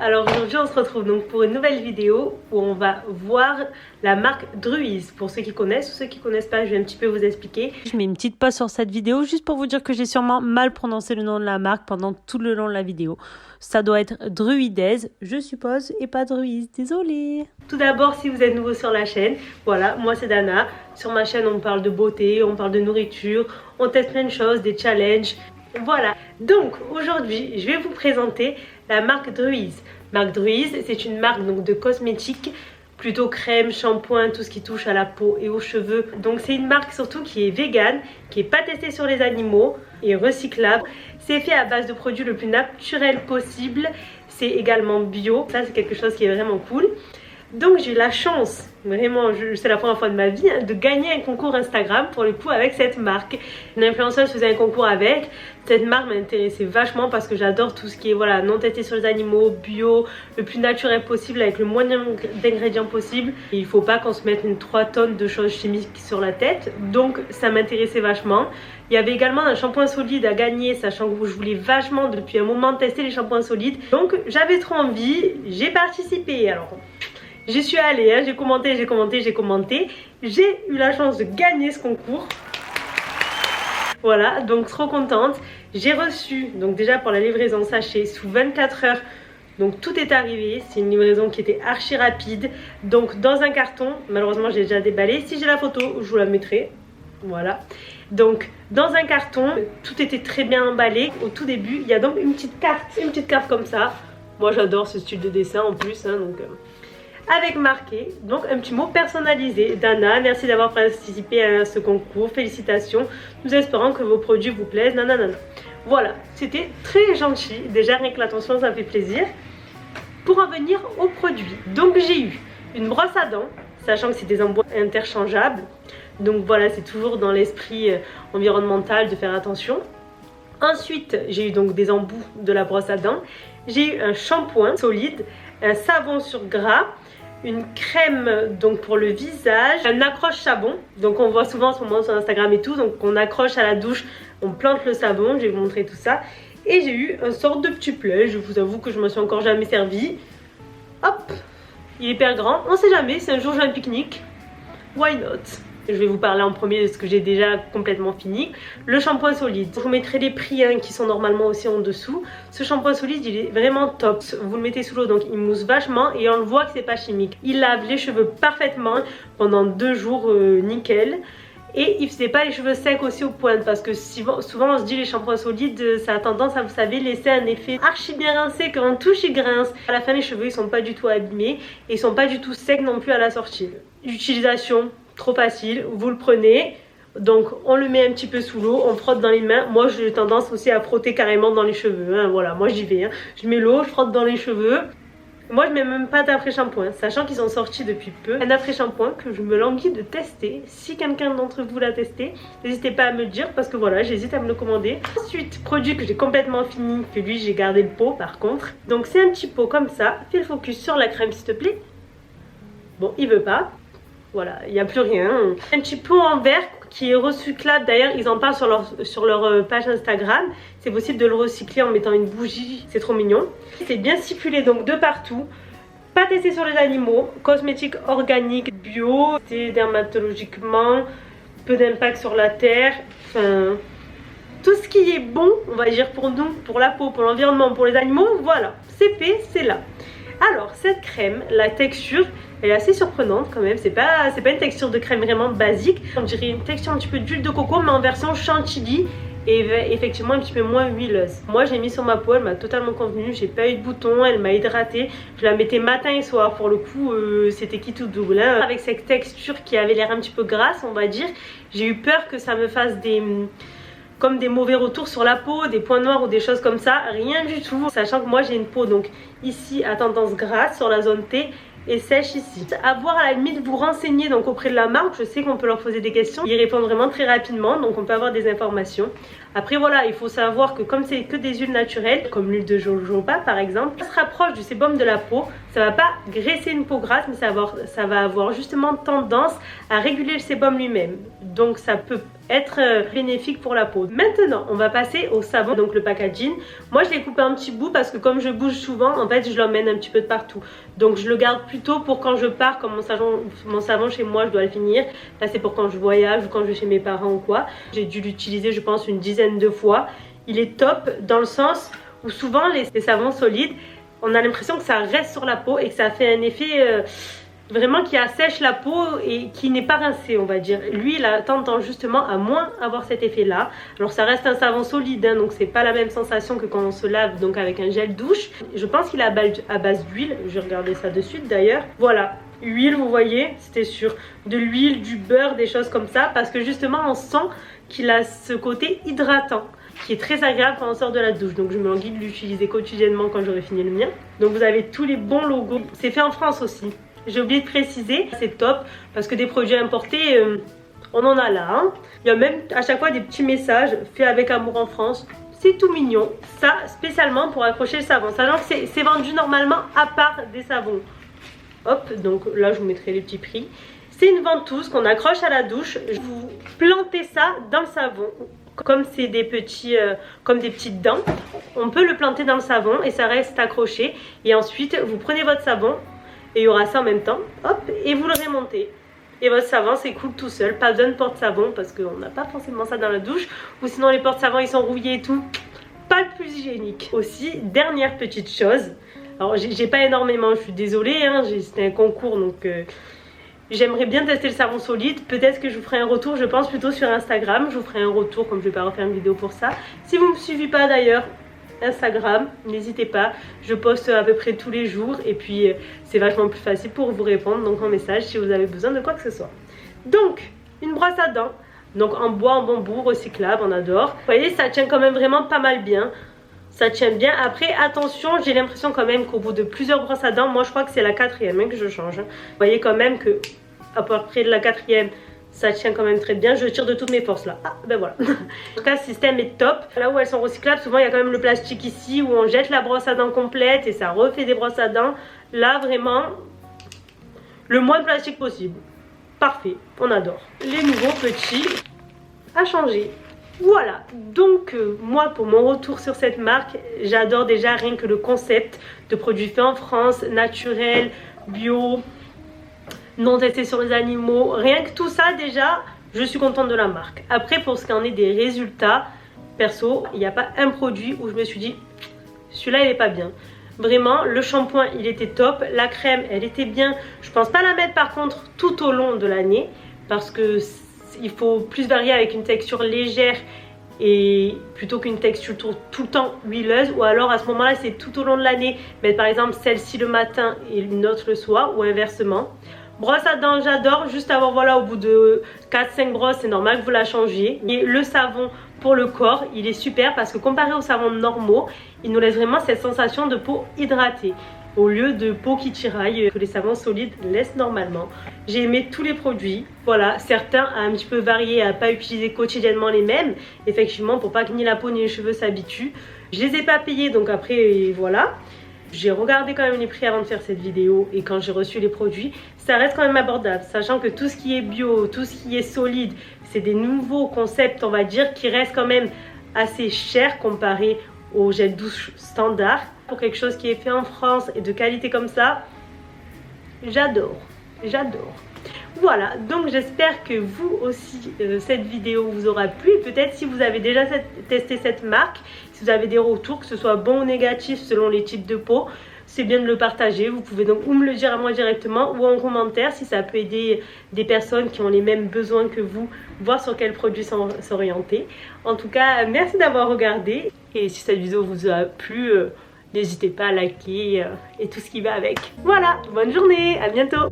alors aujourd'hui on se retrouve donc pour une nouvelle vidéo où on va voir la marque Druise. Pour ceux qui connaissent ou ceux qui connaissent pas, je vais un petit peu vous expliquer. Je mets une petite pause sur cette vidéo juste pour vous dire que j'ai sûrement mal prononcé le nom de la marque pendant tout le long de la vidéo. Ça doit être Druidaise, je suppose, et pas Druise, désolée. Tout d'abord, si vous êtes nouveau sur la chaîne, voilà, moi c'est Dana. Sur ma chaîne on parle de beauté, on parle de nourriture, on teste plein de choses, des challenges. Voilà, donc aujourd'hui je vais vous présenter la marque Druise. Marque Druise, c'est une marque donc de cosmétiques, plutôt crème, shampoing, tout ce qui touche à la peau et aux cheveux. Donc c'est une marque surtout qui est végane, qui n'est pas testée sur les animaux et recyclable. C'est fait à base de produits le plus naturel possible. C'est également bio, ça c'est quelque chose qui est vraiment cool. Donc j'ai eu la chance, vraiment, c'est la première fois de ma vie, hein, de gagner un concours Instagram pour le coup avec cette marque. Une influenceuse faisait un concours avec. Cette marque m'intéressait vachement parce que j'adore tout ce qui est voilà, non testé sur les animaux, bio, le plus naturel possible avec le moins d'ingrédients possible. Et il ne faut pas qu'on se mette une 3 tonnes de choses chimiques sur la tête. Donc ça m'intéressait vachement. Il y avait également un shampoing solide à gagner, sachant que je voulais vachement depuis un moment tester les shampoings solides. Donc j'avais trop envie, j'ai participé. Alors j'y suis allée, hein, j'ai commenté. J'ai eu la chance de gagner ce concours. Voilà, donc trop contente. J'ai reçu, donc déjà pour la livraison sachet, sous 24 heures. Donc tout est arrivé, c'est une livraison qui était archi rapide. Donc dans un carton, malheureusement j'ai déjà déballé. Si j'ai la photo, je vous la mettrai. Voilà. Donc dans un carton, tout était très bien emballé. Au tout début, il y a donc une petite carte comme ça. Moi j'adore ce style de dessin en plus, hein, donc... avec marqué donc un petit mot personnalisé. Dana, merci d'avoir participé à ce concours, félicitations, nous espérons que vos produits vous plaisent, nanana. Voilà, c'était très gentil, déjà rien que l'attention ça fait plaisir. Pour en venir aux produits, donc j'ai eu une brosse à dents, sachant que c'est des embouts interchangeables, donc voilà, c'est toujours dans l'esprit environnemental de faire attention. Ensuite j'ai eu donc des embouts de la brosse à dents, j'ai eu un shampoing solide, un savon sur gras, une crème donc pour le visage, un accroche savon, donc on voit souvent en ce moment sur Instagram et tout, donc on accroche à la douche, on plante le savon, je vais vous montrer tout ça. Et j'ai eu un sorte de petit plaid, je vous avoue que je me suis encore jamais servi. Hop, il est hyper grand, on sait jamais, c'est un jour j'ai un pique-nique, why not? Je vais vous parler en premier de ce que j'ai déjà complètement fini. Le shampoing solide. Je vous mettrai les prix hein, qui sont normalement aussi en dessous. Ce shampoing solide, il est vraiment top. Vous le mettez sous l'eau, donc il mousse vachement et on le voit que c'est pas chimique. Il lave les cheveux parfaitement pendant 2 jours, nickel. Et il ne faisait pas les cheveux secs aussi aux pointes parce que souvent on se dit les shampoings solides ça a tendance à, vous savez, laisser un effet archi bien rincé, quand on touche il grince. À la fin les cheveux ils sont pas du tout abîmés et ils sont pas du tout secs non plus à la sortie. L'utilisation, trop facile, vous le prenez, donc on le met un petit peu sous l'eau, on frotte dans les mains. Moi j'ai tendance aussi à frotter carrément dans les cheveux, hein. Voilà, moi j'y vais, hein. Je mets l'eau, je frotte dans les cheveux. Moi je mets même pas d'après-shampoing, sachant qu'ils ont sorti depuis peu un après-shampoing que je me languis de tester. Si quelqu'un d'entre vous l'a testé, n'hésitez pas à me le dire parce que voilà, j'hésite à me le commander. Ensuite, produit que j'ai complètement fini, que lui j'ai gardé le pot par contre. Donc c'est un petit pot comme ça, fais le focus sur la crème s'il te plaît. Bon, il veut pas. Voilà, il n'y a plus rien. Un petit pot en verre qui est recyclable. D'ailleurs, ils en parlent sur leur page Instagram. C'est possible de le recycler en mettant une bougie. C'est trop mignon. C'est bien stipulé donc de partout. Pas testé sur les animaux. Cosmétique organique, bio. C'est dermatologiquement. Peu d'impact sur la terre. Enfin, tout ce qui est bon, on va dire pour nous, pour la peau, pour l'environnement, pour les animaux. Voilà, c'est fait, c'est là. Alors, cette crème, la texture... elle est assez surprenante quand même, c'est pas une texture de crème vraiment basique. On dirait une texture un petit peu d'huile de coco mais en version chantilly et effectivement un petit peu moins huileuse. Moi j'ai mis sur ma peau, elle m'a totalement convenu, j'ai pas eu de boutons, elle m'a hydratée. Je la mettais matin et soir, pour le coup c'était qui tout double. Hein. Avec cette texture qui avait l'air un petit peu grasse on va dire, j'ai eu peur que ça me fasse comme des mauvais retours sur la peau, des points noirs ou des choses comme ça, rien du tout. Sachant que moi j'ai une peau donc ici à tendance grasse sur la zone T et sèche ici. À voir à la limite vous renseigner donc auprès de la marque, je sais qu'on peut leur poser des questions, ils répondent vraiment très rapidement donc on peut avoir des informations. Après voilà, il faut savoir que comme c'est que des huiles naturelles comme l'huile de jojoba par exemple, ça se rapproche du sébum de la peau, Ça va pas graisser une peau grasse, mais ça va avoir justement tendance à réguler le sébum lui-même. Donc ça peut être bénéfique pour la peau. Maintenant, on va passer au savon, donc le packaging. Moi, je l'ai coupé un petit bout parce que comme je bouge souvent, en fait, je l'emmène un petit peu de partout. Donc je le garde plutôt pour quand je pars, comme mon savon chez moi, je dois le finir. Là, c'est pour quand je voyage ou quand je vais chez mes parents ou quoi. J'ai dû l'utiliser, je pense, une dizaine de fois. Il est top dans le sens où souvent les savons solides, on a l'impression que ça reste sur la peau et que ça fait un effet vraiment qui assèche la peau et qui n'est pas rincé, on va dire. Lui, il a tendance justement à moins avoir cet effet là. Alors ça reste un savon solide, hein, donc c'est pas la même sensation que quand on se lave donc avec un gel douche. Je pense qu'il est à base d'huile, je vais regarder ça de suite d'ailleurs. Voilà, huile, vous voyez, c'était sûr, de l'huile, du beurre, des choses comme ça, parce que justement on sent qu'il a ce côté hydratant qui est très agréable quand on sort de la douche. Donc je me languis de l'utiliser quotidiennement quand j'aurai fini le mien. Donc vous avez tous les bons logos. C'est fait en France aussi. J'ai oublié de préciser, c'est top parce que des produits importés, on en a là. Hein. Il y a même à chaque fois des petits messages faits avec amour en France. C'est tout mignon. Ça, spécialement pour accrocher le savon. Sachant que c'est vendu normalement à part des savons. Hop, donc là je vous mettrai les petits prix. C'est une ventouse qu'on accroche à la douche. Vous plantez ça dans le savon. Comme c'est des petits, comme des petites dents, on peut le planter dans le savon et ça reste accroché. Et ensuite, vous prenez votre savon et il y aura ça en même temps, hop, et vous le remontez. Et votre savon s'écoule tout seul, pas besoin de porte-savon parce qu'on n'a pas forcément ça dans la douche. Ou sinon les porte-savons ils sont rouillés et tout, pas le plus hygiénique. Aussi, dernière petite chose, alors j'ai pas énormément, je suis désolée, hein, c'était un concours donc... J'aimerais bien tester le savon solide, peut-être que je vous ferai un retour, je pense plutôt sur Instagram, je vous ferai un retour comme je vais pas refaire une vidéo pour ça. Si vous ne me suivez pas d'ailleurs, Instagram, n'hésitez pas, je poste à peu près tous les jours et puis c'est vachement plus facile pour vous répondre donc en message si vous avez besoin de quoi que ce soit. Donc, une brosse à dents, donc en bois, en bambou, recyclable, on adore. Vous voyez, ça tient quand même vraiment pas mal bien. Ça tient bien. Après, attention, j'ai l'impression quand même qu'au bout de plusieurs brosses à dents, moi je crois que c'est la 4e hein, que je change. Vous voyez quand même que à peu près de la 4e, ça tient quand même très bien. Je tire de toutes mes forces là. Ah, ben voilà. En tout cas, le système est top. Là où elles sont recyclables, souvent il y a quand même le plastique ici où on jette la brosse à dents complète et ça refait des brosses à dents. Là, vraiment, le moins de plastique possible. Parfait, on adore. Les nouveaux petits à changer. Voilà, donc moi pour mon retour sur cette marque, j'adore déjà rien que le concept de produits faits en France, naturels, bio, non testés sur les animaux. Rien que tout ça déjà, je suis contente de la marque. Après pour ce qui en est des résultats, perso, il n'y a pas un produit où je me suis dit celui-là il est pas bien. Vraiment, le shampoing il était top, la crème elle était bien. Je pense pas la mettre par contre tout au long de l'année parce que il faut plus varier avec une texture légère et plutôt qu'une texture tout le temps huileuse, ou alors à ce moment là c'est tout au long de l'année, mettre par exemple celle-ci le matin et une autre le soir ou inversement. Brosse à dents j'adore, juste avant voilà au bout de 4-5 brosses c'est normal que vous la changiez. Et le savon pour le corps il est super parce que comparé aux savons normaux il nous laisse vraiment cette sensation de peau hydratée au lieu de peau qui tiraille que les savons solides laissent normalement. J'ai aimé tous les produits, voilà, certains à un petit peu varié, à pas utiliser quotidiennement les mêmes, effectivement pour pas que ni la peau ni les cheveux s'habituent. Je les ai pas payés donc après voilà. J'ai regardé quand même les prix avant de faire cette vidéo et quand j'ai reçu les produits, ça reste quand même abordable, sachant que tout ce qui est bio, tout ce qui est solide, c'est des nouveaux concepts on va dire qui restent quand même assez chers comparé au gel douche standard. Pour quelque chose qui est fait en France et de qualité comme ça, j'adore, j'adore. Voilà, donc j'espère que vous aussi cette vidéo vous aura plu. Peut-être si vous avez déjà testé cette marque, si vous avez des retours, que ce soit bon ou négatif selon les types de peau, c'est bien de le partager. Vous pouvez donc ou me le dire à moi directement ou en commentaire si ça peut aider des personnes qui ont les mêmes besoins que vous, voir sur quels produits s'orienter. En tout cas, merci d'avoir regardé et si cette vidéo vous a plu, n'hésitez pas à liker et tout ce qui va avec. Voilà, bonne journée, à bientôt.